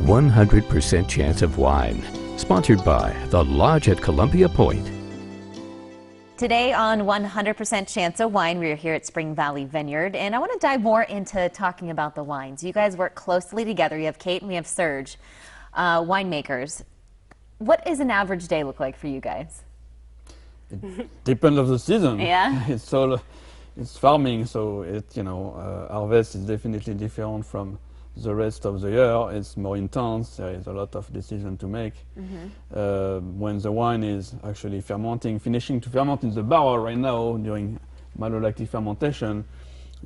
100% Chance of Wine, sponsored by The Lodge at Columbia Point. Today on 100% Chance of Wine, we're here at Spring Valley Vineyard, and I want to dive more into talking about the wines. You guys work closely together. You have Kate and we have Serge, winemakers. What does an average day look like for you guys? It depends on the season. Yeah. It's farming, so harvest is definitely different from the rest of the year. It's more intense. There is a lot of decision to make. When the wine is actually fermenting, finishing to ferment in the barrel right now during malolactic fermentation,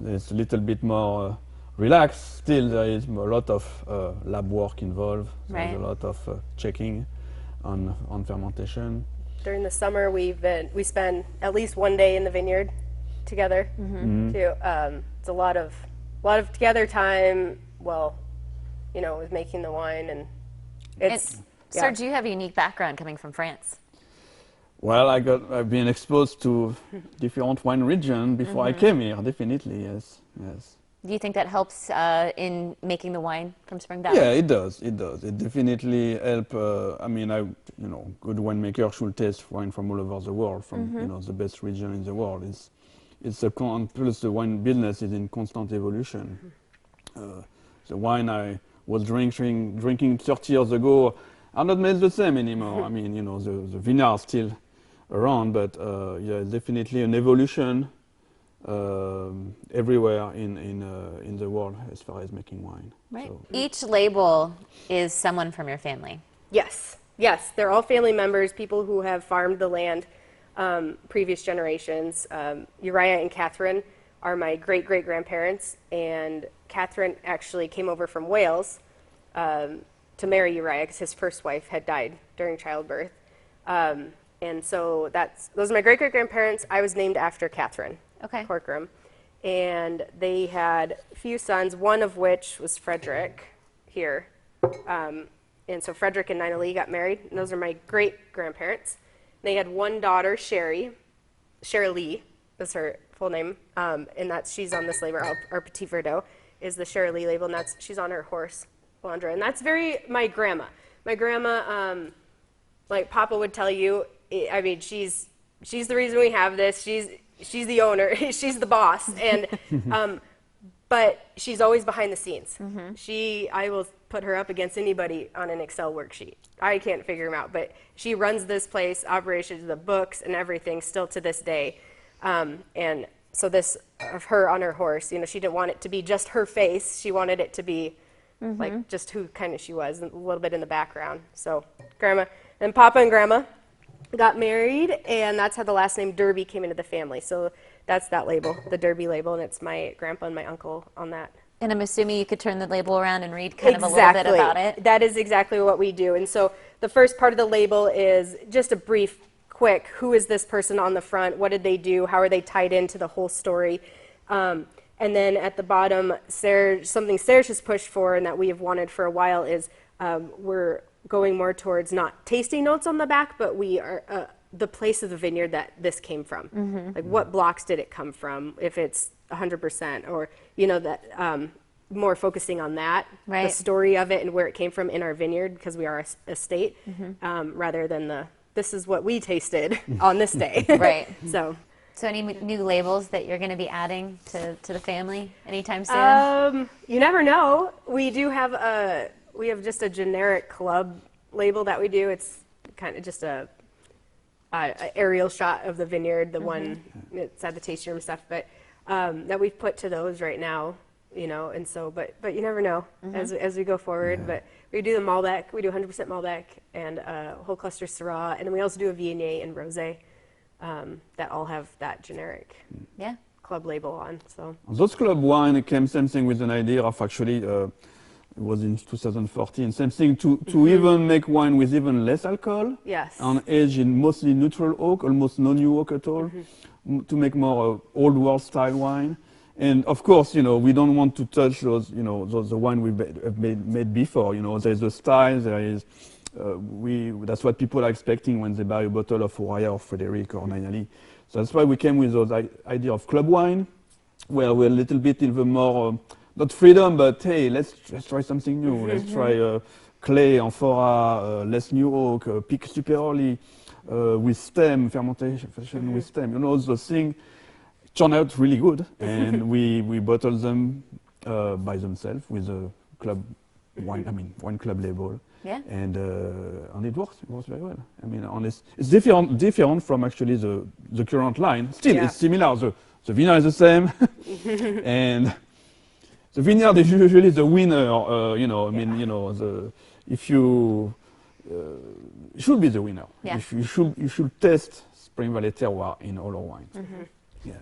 it's a little bit more relaxed. Still, there is a lot of lab work involved. Right. There's a lot of checking on fermentation. During the summer, we spend at least one day in the vineyard together. Too. It's a lot of together time. Well, with making the wine, and it's. Serge, you have a unique background coming from France. Well, I've been exposed to different wine regions before I came here. Definitely, yes. Do you think that helps in making the wine from Spring Valley? Yeah, it does. It definitely helps. Good winemaker should taste wine from all over the world, from the best region in the world. Plus the wine business is in constant evolution. The wine I was drinking 30 years ago are not made the same anymore. The vineyard are still around, but it's definitely an evolution everywhere in the world as far as making wine. Right. So. Each label is someone from your family. Yes, they're all family members, people who have farmed the land previous generations. Uriah and Catherine are my great-great-grandparents, and Catherine actually came over from Wales to marry Uriah because his first wife had died during childbirth. And so those are my great-great-grandparents. I was named after Catherine Corcoran. And they had a few sons, one of which was Frederick here. And so Frederick and Nina Lee got married, and those are my great-grandparents. They had one daughter, Sherry Lee is her full name, and she's on this label. Our Petit Verdot is the Sherry Lee label, and she's on her horse, Landra. And that's my grandma. My grandma, like Papa would tell you, she's the reason we have this. She's the owner. She's the boss. And but she's always behind the scenes. I will put her up against anybody on an Excel worksheet. I can't figure them out, but she runs this place, operations, the books, and everything still to this day. And so this of her on her horse, she didn't want it to be just her face. She wanted it to be like just who kind of she was, a little bit in the background. So Grandma and Papa and Grandma got married, and that's how the last name Derby came into the family. So that's that label, the Derby label, and it's my grandpa and my uncle on that. And I'm assuming you could turn the label around and read kind of a little bit about it. That is exactly what we do. And so the first part of the label is just a brief, quick, who is this person on the front? What did they do? How are they tied into the whole story? And then at the bottom, something Serge has pushed for and that we have wanted for a while is we're going more towards not tasting notes on the back, but we are the place of the vineyard that this came from. Like what blocks did it come from? If it's 100%, or that more focusing on that, the story of it and where it came from in our vineyard, because we are a state, rather than this is what we tasted on this day. Right. So any new labels that you're going to be adding to the family anytime soon? You never know. We have just a generic club label that we do. It's kind of just a aerial shot of the vineyard, the one that's at the tasting room stuff, but that we've put to those right now, and so, but you never know as we go forward. Yeah. But we do the Malbec, we do 100% Malbec and whole cluster Syrah, and then we also do a Viognier and Rosé that all have that generic club label on. So those club wine came same thing with an idea of actually. It was in 2014. Same thing to even make wine with even less alcohol. Yes. And age in mostly neutral oak, almost no new oak at all, to make more old world style wine. And of course, we don't want to touch those, the wine we have made before. There's a style. There is, that's what people are expecting when they buy a bottle of Uriah or Frederick or Nina Lee. So that's why we came with those idea of club wine, where we're a little bit in the more not freedom, but hey, let's try something new. Let's try clay, amphora, less new oak, pick super early, with stem, fermentation with stem. You know, those things turn out really good. And we bottle them by themselves with a club wine club label. Yeah. And it works. It works very well. I mean, it's different from actually the current line. Still, it's similar. The Vineyard is the same, and the Vineyard is usually the winner. You know, I mean, you know, if you should be the winner. Yeah. You should test Spring Valley terroir in all our wines. Yeah.